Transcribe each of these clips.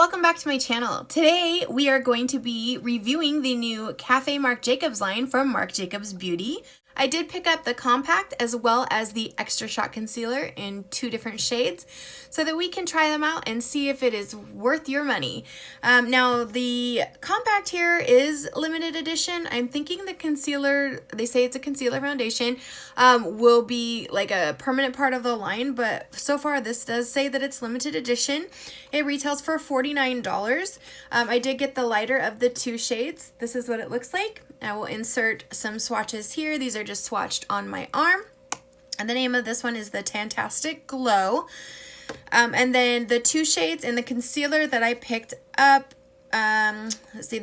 welcome back to my channel. Today we are going to be reviewing the new Café Marc Jacobs line from Marc Jacobs Beauty. I did pick up the compact as well as the extra shot concealer in 2 different shades so that we can try them out and see if it is worth your money. Now the compact here is limited edition. I'm thinking the concealer, they say it's a concealer foundation, will be like a permanent part of the line, but so far this does say that it's limited edition. It retails for $49. I did get the lighter of the 2 shades. This is what it looks like. I will insert some swatches here. These are just swatched on my arm. And the name of this one is the Tantastic Glow. And then the 2 shades in the concealer that I picked up, let's see,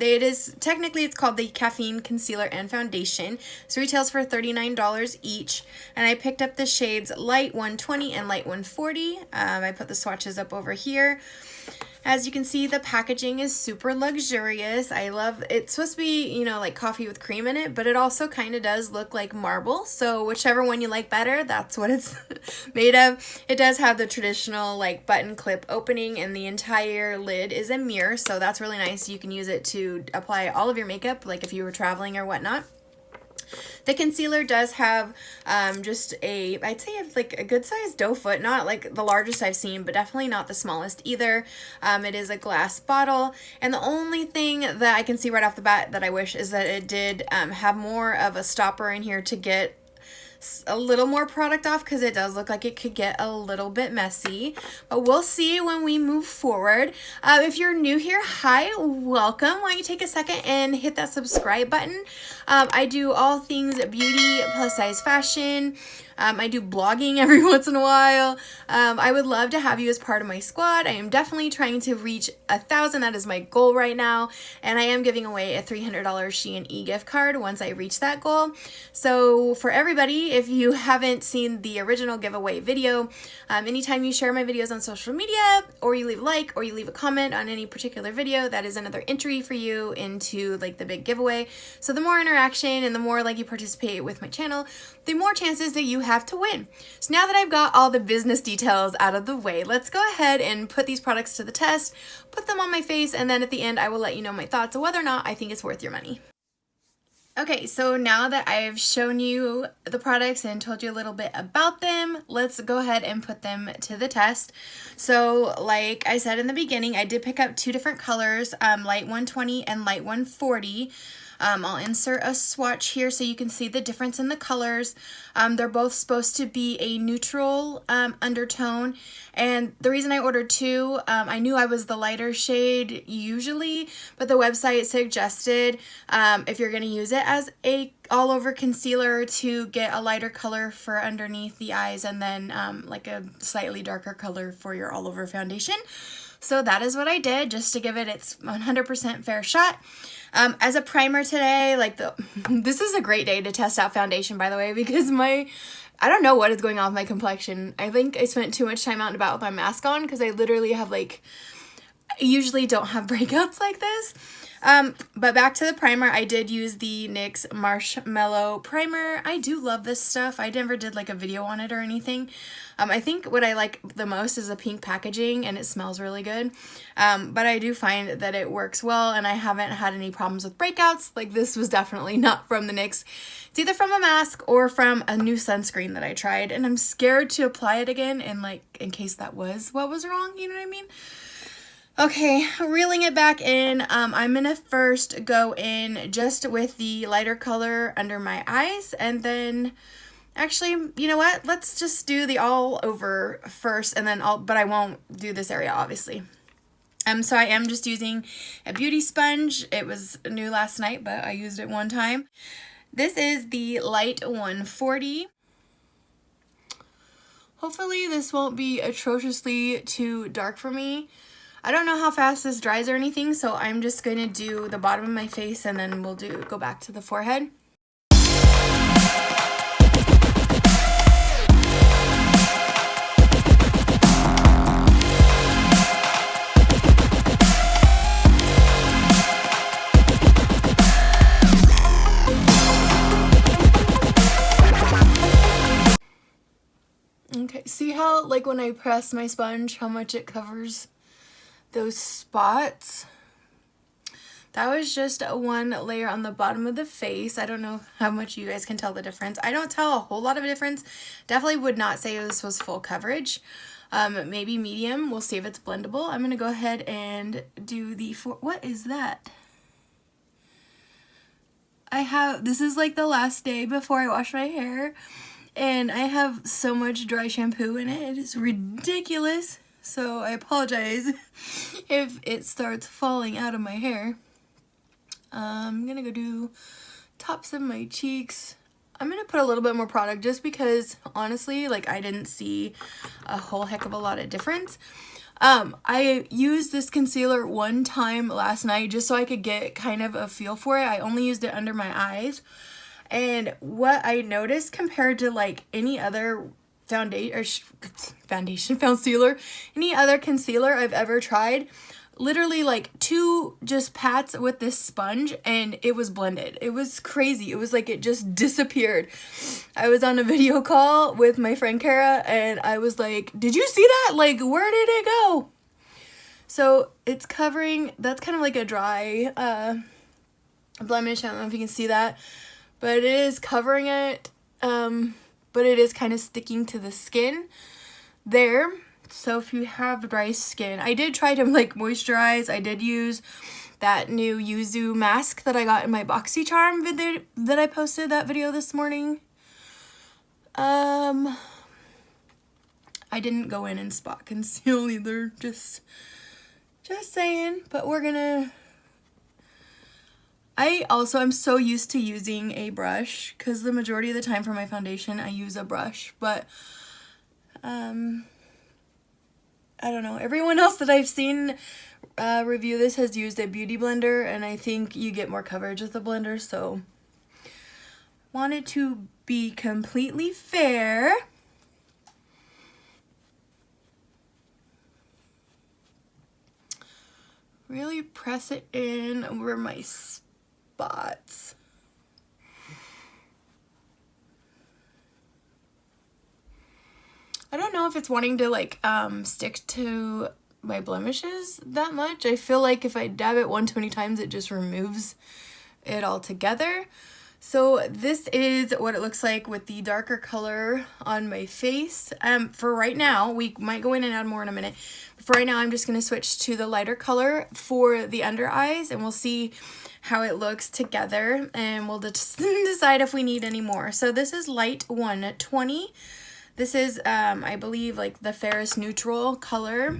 technically it's called the Caffeine Concealer and Foundation. So retails for $39 each. And I picked up the shades Light 120 and Light 140. I put the swatches up over here. As you can see, the packaging is super luxurious. I love it. It's supposed to be, you know, like coffee with cream in it, but it also kind of does look like marble. So whichever one you like better, that's what it's made of. It does have the traditional like button clip opening, and the entire lid is a mirror. So that's really nice. You can use it to apply all of your makeup, like if you were traveling or whatnot. The concealer does have just I'd say it's like a good sized doe foot, not like the largest I've seen, but definitely not the smallest either. It is a glass bottle, and the only thing that I can see right off the bat that I wish is that it did have more of a stopper in here to get a little more product off, because it does look like it could get a little bit messy, but we'll see when we move forward. If you're new here, hi, welcome. Why don't you take a second and hit that subscribe button. I do all things beauty, plus size fashion. I do blogging every once in a while. I would love to have you as part of my squad. I am definitely trying to reach 1,000. That is my goal right now. And I am giving away a $300 Shein e-gift card once I reach that goal. So for everybody, if you haven't seen the original giveaway video, anytime you share my videos on social media, or you leave a like, or you leave a comment on any particular video, that is another entry for you into like the big giveaway. So the more interaction and the more like you participate with my channel, the more chances that you have to win. So now that I've got all the business details out of the way, let's go ahead and put these products to the test, put them on my face, and then at the end I will let you know my thoughts on whether or not I think it's worth your money. Okay, so now that I've shown you the products and told you a little bit about them, let's go ahead and put them to the test. So like I said in the beginning, I did pick up 2 different colors, Light 120 and Light 140. I'll insert a swatch here so you can see the difference in the colors. They're both supposed to be a neutral undertone, and the reason I ordered 2, I knew I was the lighter shade usually, but the website suggested if you're going to use it as a all over concealer to get a lighter color for underneath the eyes, and then like a slightly darker color for your all over foundation. So that is what I did, just to give it its 100% fair shot. As a primer today, this is a great day to test out foundation, by the way, because I don't know what is going on with my complexion. I think I spent too much time out and about with my mask on, because I literally have I usually don't have breakouts like this. But back to the primer, I did use the NYX Marshmallow Primer. I do love this stuff. I never did like a video on it or anything. I think what I like the most is the pink packaging, and it smells really good. But I do find that it works well, and I haven't had any problems with breakouts. Like, this was definitely not from the NYX. It's either from a mask or from a new sunscreen that I tried, and I'm scared to apply it again in case that was what was wrong, you know what I mean? Okay, reeling it back in, I'm going to first go in just with the lighter color under my eyes, and then, actually, you know what, let's just do the all over first, and then but I won't do this area, obviously. So I am just using a beauty sponge. It was new last night, but I used it one time. This is the Light 140. Hopefully this won't be atrociously too dark for me. I don't know how fast this dries or anything, so I'm just going to do the bottom of my face, and then we'll go back to the forehead. Okay, see how, like, when I press my sponge, how much it covers those spots. That was just one layer on the bottom of the face. I don't know how much you guys can tell the difference. I don't tell a whole lot of difference. Definitely would not say this was full coverage. Maybe medium. We'll see if it's blendable. I'm going to go ahead and do the, what is that? This is like the last day before I wash my hair. And I have so much dry shampoo in it. It is ridiculous. So I apologize if it starts falling out of my hair. I'm gonna go do tops of my cheeks. I'm gonna put a little bit more product just because honestly, like, I didn't see a whole heck of a lot of difference. I used this concealer one time last night just so I could get kind of a feel for it. I only used it under my eyes. And what I noticed compared to like any other concealer, any other concealer I've ever tried, literally like 2 just pats with this sponge and it was blended. It was crazy. It was like it just disappeared. I was on a video call with my friend Kara and I was like, did you see that? Like, where did it go? So it's covering, that's kind of like a dry blemish. I don't know if you can see that, but it is covering it, but it is kind of sticking to the skin there. So if you have dry skin, I did try to like moisturize. I did use that new yuzu mask that I got in my Boxycharm video that I posted that video this morning. I didn't go in and spot conceal either, just saying, but we're gonna, I'm so used to using a brush because the majority of the time for my foundation I use a brush, but I don't know, everyone else that I've seen review this has used a beauty blender, and I think you get more coverage with the blender, so wanted to be completely fair. Really press it in over my spots. I don't know if it's wanting to like stick to my blemishes that much. I feel like if I dab it 120 times it just removes it all together. So this is what it looks like with the darker color on my face. For right now, we might go in and add more in a minute. For right now, I'm just going to switch to the lighter color for the under eyes, and we'll see how it looks together, and we'll decide if we need any more. So this is light 120. This is, I believe, like the Ferris neutral color.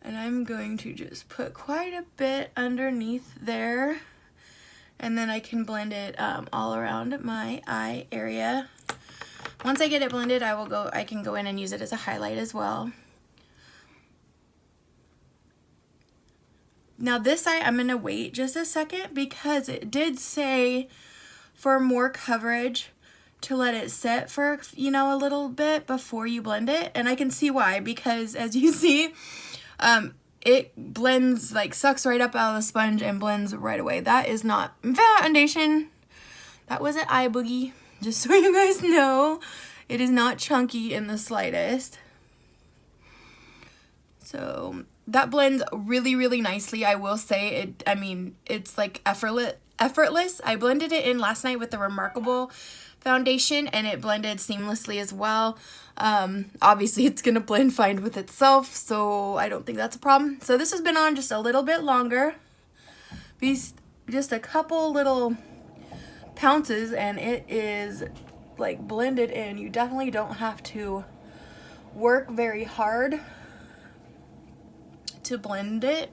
And I'm going to just put quite a bit underneath there. And then I can blend it all around my eye area. Once I get it blended, I can go in and use it as a highlight as well. Now this eye, I'm gonna wait just a second because it did say for more coverage to let it sit for, you know, a little bit before you blend it. And I can see why, because as you see, it blends, like sucks right up out of the sponge and blends right away. That is not foundation. That was an eye boogie, just so you guys know. It is not chunky in the slightest. So that blends really, really nicely. I will say it, I mean, it's like effortless. I blended it in last night with the Remarkable foundation and it blended seamlessly as well. Obviously it's gonna blend fine with itself, so I don't think that's a problem. So this has been on just a little bit longer, just a couple little pounces, and it is like blended in. You definitely don't have to work very hard to blend it.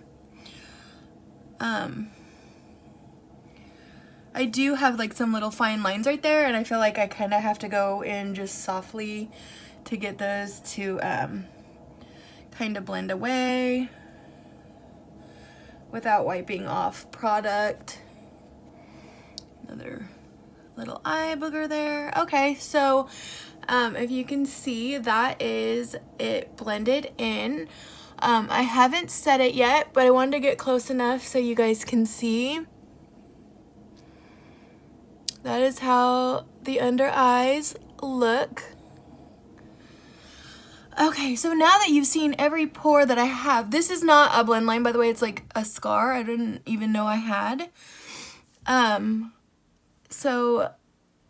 I do have like some little fine lines right there, and I feel like I kind of have to go in just softly to get those to kind of blend away without wiping off product. Another little eye booger there. Okay, so if you can see, that is it blended in. I haven't set it yet, but I wanted to get close enough so you guys can see. That is how the under eyes look. Okay, so now that you've seen every pore that I have, this is not a blend line, by the way, it's like a scar I didn't even know I had. So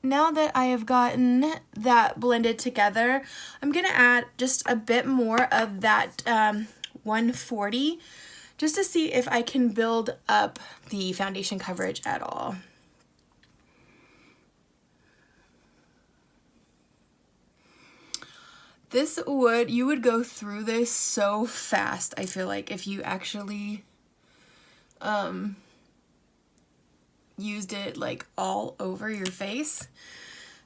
now that I have gotten that blended together, I'm gonna add just a bit more of that 140 just to see if I can build up the foundation coverage at all. You would go through this so fast, I feel like, if you actually used it like all over your face.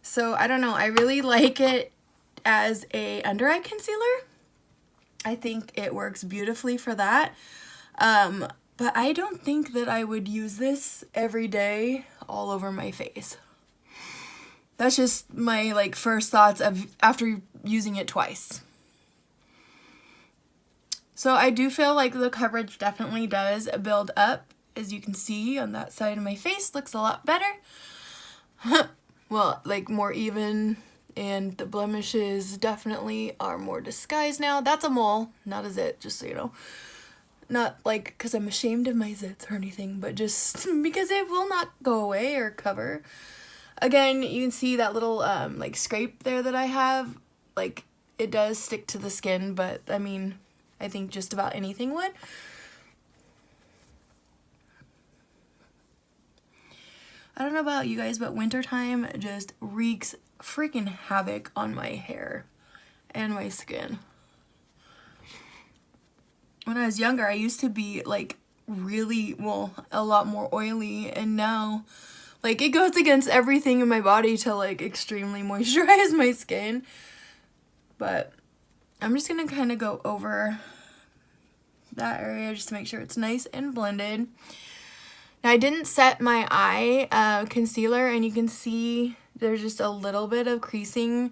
So I don't know, I really like it as a under eye concealer. I think it works beautifully for that. But I don't think that I would use this every day all over my face. That's just my like first thoughts of after using it twice. So I do feel like the coverage definitely does build up. As you can see on that side of my face, looks a lot better. Well, like more even, and the blemishes definitely are more disguised now. That's a mole, not a zit, just so you know. Not like because I'm ashamed of my zits or anything, but just because it will not go away or cover. Again, you can see that little like scrape there that I have. Like, it does stick to the skin, but I mean, I think just about anything would. I don't know about you guys, but wintertime just wreaks freaking havoc on my hair and my skin. When I was younger, I used to be like really, well, a lot more oily, and now like it goes against everything in my body to like extremely moisturize my skin. But I'm just gonna kind of go over that area just to make sure it's nice and blended. Now I didn't set my eye concealer, and you can see there's just a little bit of creasing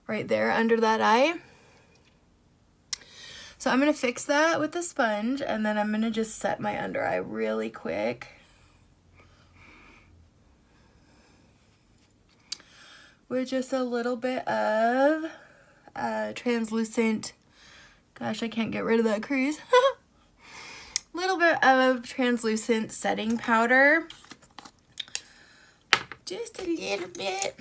right there under that eye. So I'm going to fix that with the sponge, and then I'm going to just set my under eye really quick. With just a little bit of translucent, gosh, I can't get rid of that crease. Little bit of translucent setting powder. Just a little bit.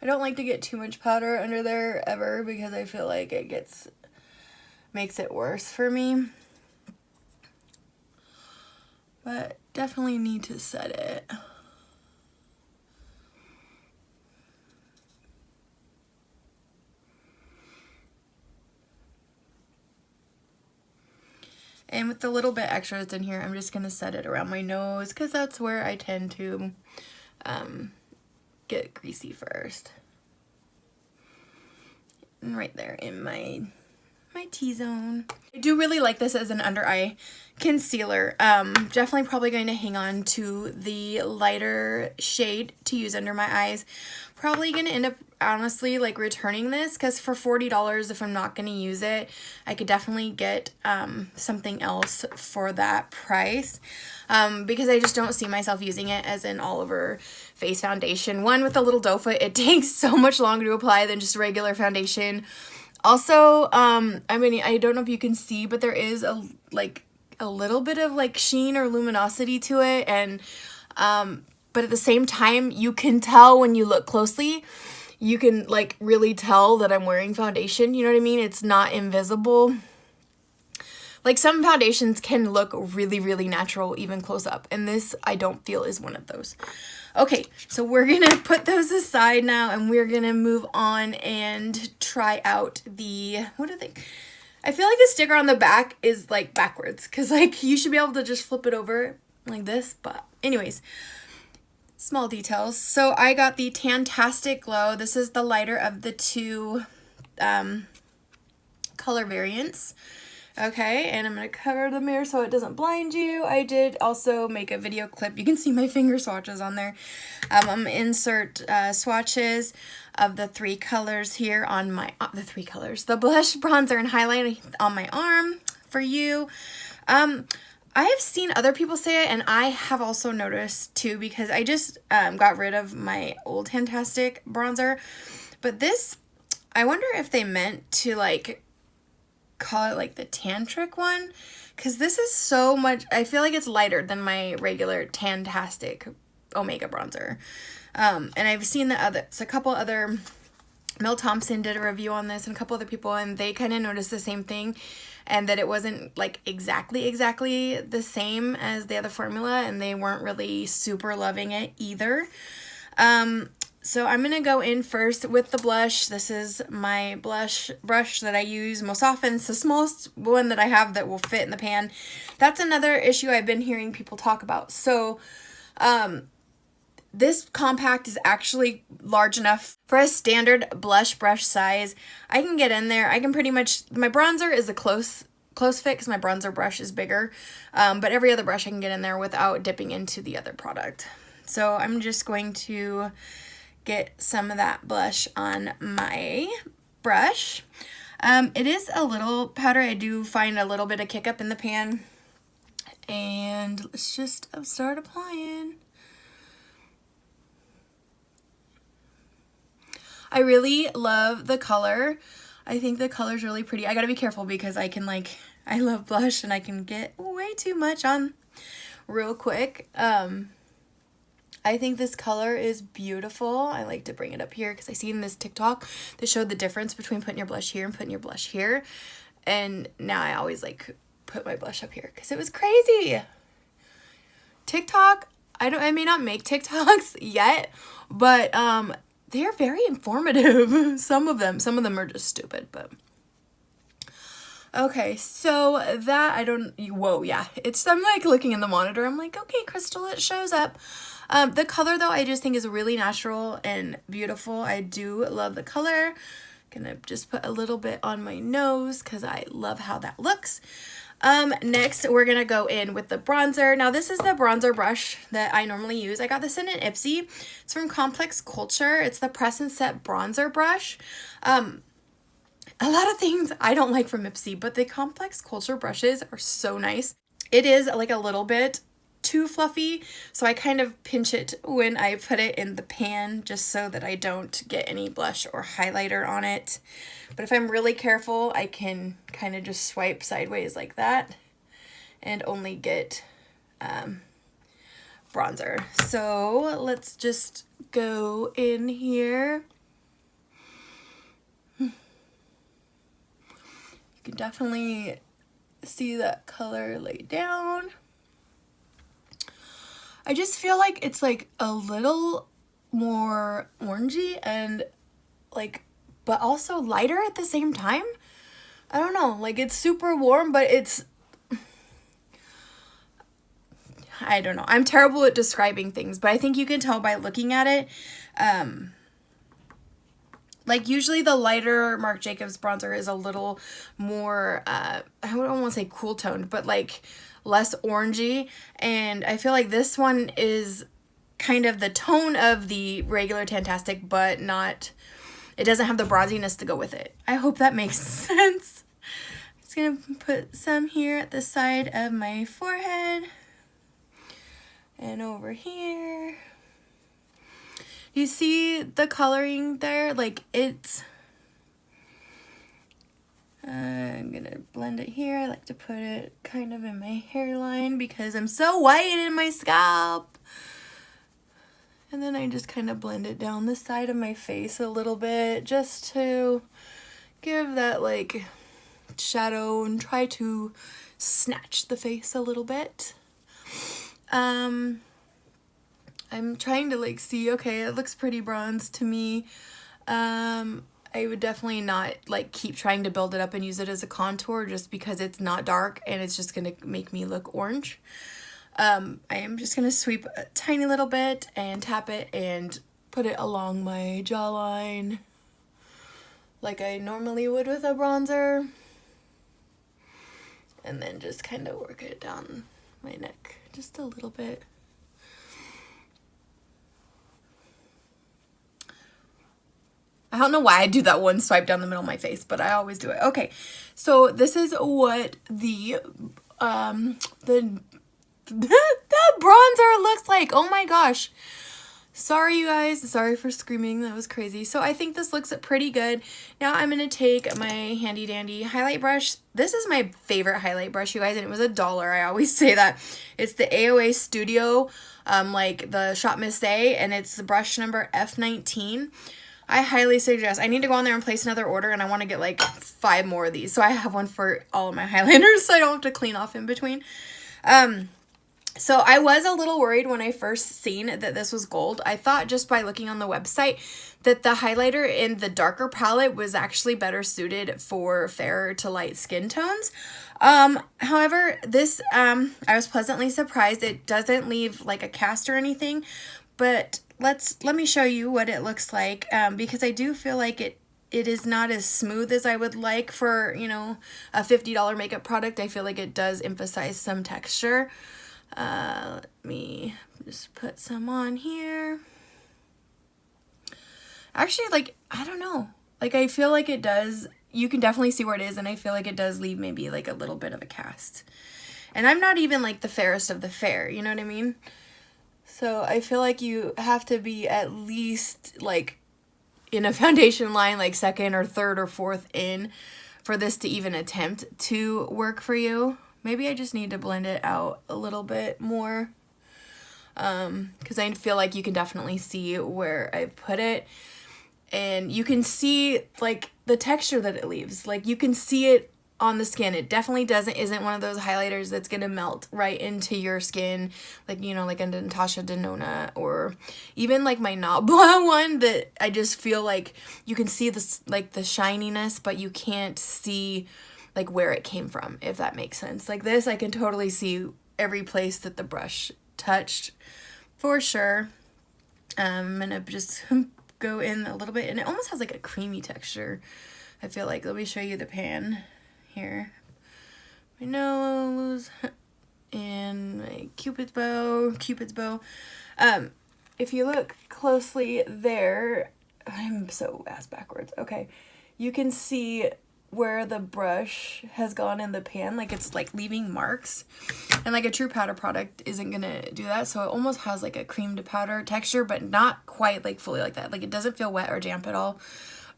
I don't like to get too much powder under there ever because I feel like it makes it worse for me. But definitely need to set it. And with the little bit extra that's in here, I'm just going to set it around my nose because that's where I tend to get greasy first. And right there in my T-zone. I do really like this as an under eye concealer. Definitely probably going to hang on to the lighter shade to use under my eyes. Probably going to end up honestly like returning this because for $40, if I'm not going to use it, I could definitely get something else for that price. Because I just don't see myself using it as an all over face foundation. One, with the little doe foot, it takes so much longer to apply than just regular foundation. Also, I mean, I don't know if you can see, but there is a little bit of like sheen or luminosity to it, and but at the same time, you can tell when you look closely, you can like really tell that I'm wearing foundation, you know what I mean? It's not invisible. Like some foundations can look really, really natural even close up, and this I don't feel is one of those. Okay, so we're gonna put those aside now, and we're gonna move on and try out the, what do they, I feel like the sticker on the back is like backwards, because like you should be able to just flip it over like this, but anyways, small details. So I got the Tantastic Glow. This is the lighter of the two color variants. Okay, and I'm going to cover the mirror so it doesn't blind you. I did also make a video clip. You can see my finger swatches on there. I'm going to insert swatches of the three colors here on my, the blush, bronzer, and highlight on my arm for you. I have seen other people say it, and I have also noticed too, because I just got rid of my old Fantastic bronzer. But this, I wonder if they meant to like call it like the tantric one, because this is so much, I feel like it's lighter than my regular Tantastic Omega bronzer. And I've seen a couple other, Mel Thompson did a review on this, and a couple other people, and they kind of noticed the same thing, and that it wasn't like exactly the same as the other formula, and they weren't really super loving it either. So I'm going to go in first with the blush. This is my blush brush that I use most often. It's the smallest one that I have that will fit in the pan. That's another issue I've been hearing people talk about. So this compact is actually large enough for a standard blush brush size. I can get in there. I can pretty much, my bronzer is a close fit because my bronzer brush is bigger. But every other brush I can get in there without dipping into the other product. So I'm just going to get some of that blush on my brush. It is a little powder. I do find a little bit of kick up in the pan. And let's just start applying. I really love the color. I think the color is really pretty. I gotta be careful because I love blush and I can get way too much on real quick. I think this color is beautiful. I like to bring it up here because I see in this TikTok they showed the difference between putting your blush here and putting your blush here. And now I always like put my blush up here because it was crazy. TikTok, I may not make TikToks yet, but they're very informative. Some of them are just stupid, but okay, so that whoa, yeah, I'm like looking in the monitor. I'm like, okay, Crystal, it shows up. The color though, I just think is really natural and beautiful. I do love the color. Gonna just put a little bit on my nose because I love how that looks. Next, we're gonna go in with the bronzer. Now, this is the bronzer brush that I normally use. I got this in an Ipsy. It's from Complex Culture. It's the Press and Set bronzer brush. A lot of things I don't like from Ipsy, but the Complex Culture brushes are so nice. It is like a little bit too fluffy, so I kind of pinch it when I put it in the pan just so that I don't get any blush or highlighter on it. But if I'm really careful, I can kind of just swipe sideways like that and only get bronzer. So let's just go in here. You can definitely see that color laid down. I just feel like it's like a little more orangey and like, but also lighter at the same time. I don't know, like it's super warm, but I don't know. I'm terrible at describing things, but I think you can tell by looking at it. Like usually the lighter Marc Jacobs bronzer is a little more, I don't want to say cool toned, but like less orangey. And I feel like this one is kind of the tone of the regular Tantastic, but not, it doesn't have the bronziness to go with it. I hope that makes sense. I'm just going to put some here at the side of my forehead and over here. You see the coloring there? Like it's, I'm gonna blend it here. I like to put it kind of in my hairline because I'm so white in my scalp. And then I just kind of blend it down the side of my face a little bit just to give that like shadow and try to snatch the face a little bit. I'm trying to like see, okay, it looks pretty bronze to me. I would definitely not like keep trying to build it up and use it as a contour just because it's not dark and it's just gonna make me look orange. I am just gonna sweep a tiny little bit and tap it and put it along my jawline like I normally would with a bronzer. And then just kind of work it down my neck just a little bit. I don't know why I do that one swipe down the middle of my face, but I always do it. Okay, so this is what the the bronzer looks like. Oh my gosh. Sorry, you guys. Sorry for screaming. That was crazy. So I think this looks pretty good. Now I'm going to take my handy dandy highlight brush. This is my favorite highlight brush, you guys, and it was $1. I always say that. It's the AOA Studio, like the Shot Miss A, and it's the brush number F19. I highly suggest. I need to go on there and place another order, and I want to get like 5 more of these. So I have one for all of my highlighters, so I don't have to clean off in between. So I was a little worried when I first seen that this was gold. I thought just by looking on the website that the highlighter in the darker palette was actually better suited for fairer to light skin tones. However, this, I was pleasantly surprised. It doesn't leave like a cast or anything, but let me show you what it looks like, because I do feel like it is not as smooth as I would like for, you know, a $50 makeup product. I feel like it does emphasize some texture. Let me just put some on here. Actually, like, I don't know. Like, I feel like it does. You can definitely see where it is, and I feel like it does leave maybe like a little bit of a cast. And I'm not even like the fairest of the fair, you know what I mean? So I feel like you have to be at least like in a foundation line, like second or third or fourth in for this to even attempt to work for you. Maybe I just need to blend it out a little bit more, because I feel like you can definitely see where I put it, and you can see like the texture that it leaves. Like you can see it on the skin. It definitely isn't one of those highlighters that's gonna melt right into your skin, like, you know, like a Natasha Denona, or even like my Nabla one, that I just feel like you can see this, like the shininess, but you can't see like where it came from, if that makes sense. Like this, I can totally see every place that the brush touched for sure. I'm gonna just go in a little bit, and it almost has like a creamy texture, I feel like. Let me show you the pan here. My nose and my Cupid's bow. If you look closely there, I'm so ass backwards. Okay, you can see where the brush has gone in the pan, like it's like leaving marks, and like a true powder product isn't gonna do that. So it almost has like a cream to powder texture, but not quite like fully like that. Like it doesn't feel wet or damp at all,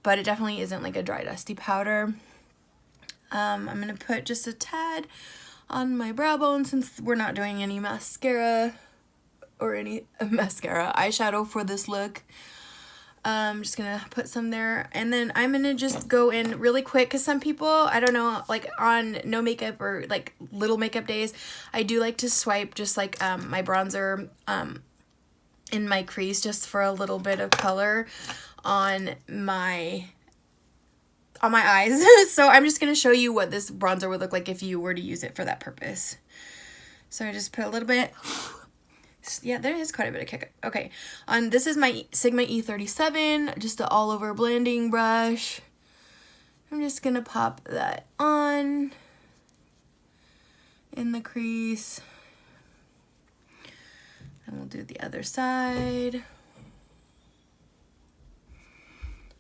but it definitely isn't like a dry dusty powder. I'm gonna put just a tad on my brow bone, since we're not doing any mascara or any eyeshadow for this look. I'm just gonna put some there, and then I'm gonna just go in really quick, because some people, I don't know, like on no makeup or like little makeup days, I do like to swipe just like my bronzer in my crease, just for a little bit of color on my eyes. So I'm just gonna show you what this bronzer would look like if you were to use it for that purpose. So I just put a little bit. Yeah, there is quite a bit of kick. Okay, this is my Sigma E37, just an all over blending brush. I'm just gonna pop that on in the crease, and we'll do the other side.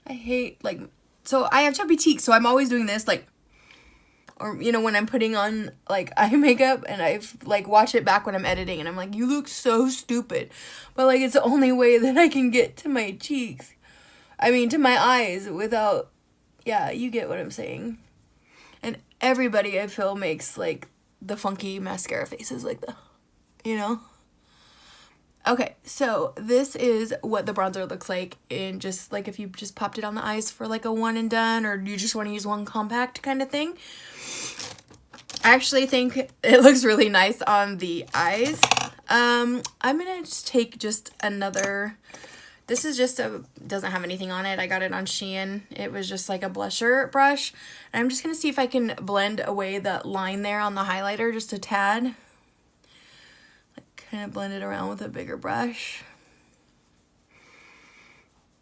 I hate, like, so I have chubby cheeks, so I'm always doing this, like, or, you know, when I'm putting on, like, eye makeup, and I've, like, watched it back when I'm editing, and I'm like, you look so stupid. But, like, it's the only way that I can get to my cheeks. I mean, to my eyes without, yeah, you get what I'm saying. And everybody, I feel, makes, like, the funky mascara faces like that, you know? Okay, so this is what the bronzer looks like in just, like, if you just popped it on the eyes for, like, a one and done, or you just want to use one compact kind of thing. I actually think it looks really nice on the eyes. I'm gonna just take just another, this is just doesn't have anything on it. I got it on Shein. It was just like a blusher brush. And I'm just gonna see if I can blend away the line there on the highlighter just a tad. Kind of blend it around with a bigger brush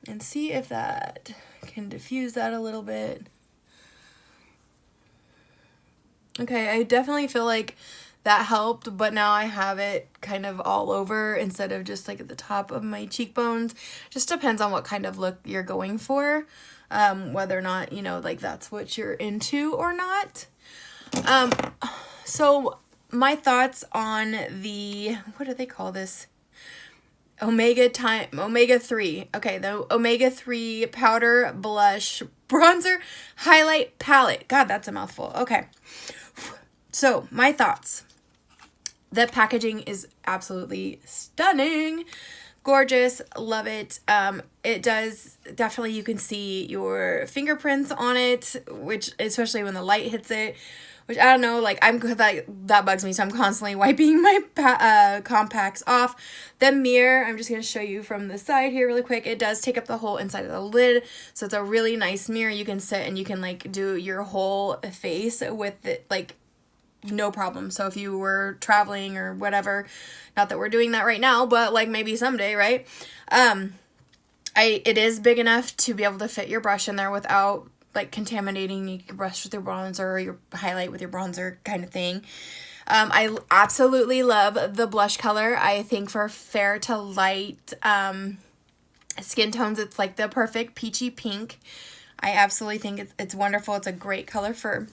and see if that can diffuse that a little bit. Okay, I definitely feel like that helped, but now I have it kind of all over instead of just like at the top of my cheekbones. Just depends on what kind of look you're going for, whether or not, you know, like that's what you're into or not. So my thoughts on the, what do they call this? Omega 3. Okay, the Omega 3 powder blush bronzer highlight palette. God, that's a mouthful. Okay. So, my thoughts. The packaging is absolutely stunning. Gorgeous. Love it. It does definitely, you can see your fingerprints on it, which especially when the light hits it, which I don't know, like that bugs me, so I'm constantly wiping my compacts off. The mirror, I'm just going to show you from the side here really quick. It does take up the whole inside of the lid, so it's a really nice mirror. You can sit and you can like do your whole face with it, like no problem. So if you were traveling or whatever, not that we're doing that right now, but like maybe someday, right? It is big enough to be able to fit your brush in there without like contaminating. You can brush with your bronzer or your highlight with your bronzer kind of thing. I absolutely love the blush color. I think for fair to light skin tones, it's like the perfect peachy pink. I absolutely think it's wonderful. It's a great color for,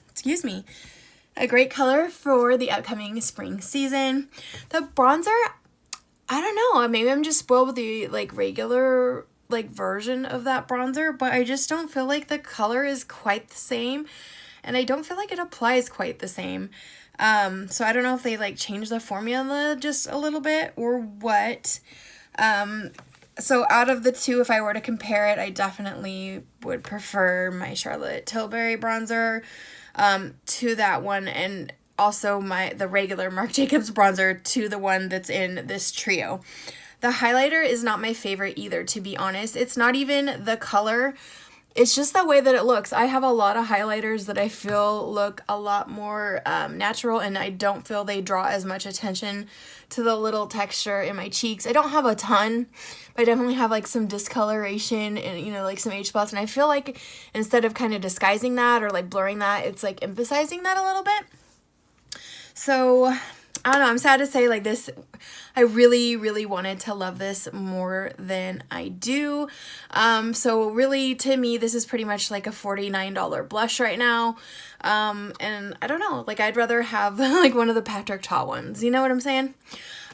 a great color for the upcoming spring season. The bronzer, I don't know, maybe I'm just spoiled with the like regular like version of that bronzer, but I just don't feel like the color is quite the same, and I don't feel like it applies quite the same. So I don't know if they like changed the formula just a little bit or what. So out of the two, if I were to compare it, I definitely would prefer my Charlotte Tilbury bronzer to that one, and also the regular Marc Jacobs bronzer to the one that's in this trio. The highlighter is not my favorite either, to be honest. It's not even the color. It's just the way that it looks. I have a lot of highlighters that I feel look a lot more natural, and I don't feel they draw as much attention to the little texture in my cheeks. I don't have a ton, but I definitely have like some discoloration and, you know, like some age spots. And I feel like instead of kind of disguising that or like blurring that, it's like emphasizing that a little bit. So I don't know, I'm sad to say, like, this, I really, really wanted to love this more than I do. So really, to me, this is pretty much like a $49 blush right now. And I don't know, like, I'd rather have, like, one of the Patrick Ta ones, you know what I'm saying?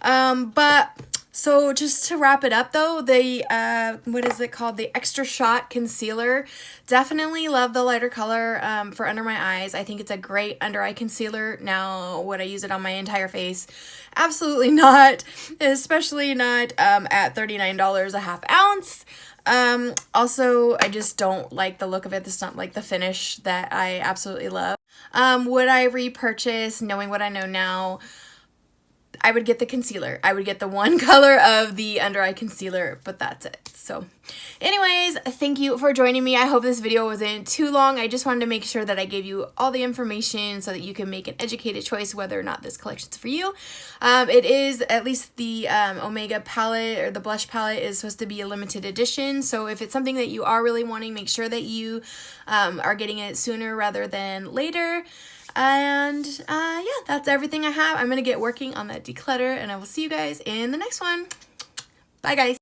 But so just to wrap it up though, the, what is it called? The Extra Shot Concealer. Definitely love the lighter color for under my eyes. I think it's a great under eye concealer. Now, would I use it on my entire face? Absolutely not, especially not at $39 a half ounce. Also, I just don't like the look of it. It's not like the finish that I absolutely love. Would I repurchase, knowing what I know now? I would get the concealer. I would get the one color of the under eye concealer, but that's it. So anyways, thank you for joining me. I hope this video wasn't too long. I just wanted to make sure that I gave you all the information so that you can make an educated choice whether or not this collection's for you. It is, at least the Omega palette or the blush palette is supposed to be a limited edition. So if it's something that you are really wanting, make sure that you are getting it sooner rather than later. And yeah, that's everything I have. I'm going to get working on that declutter, and I will see you guys in the next one. Bye, guys.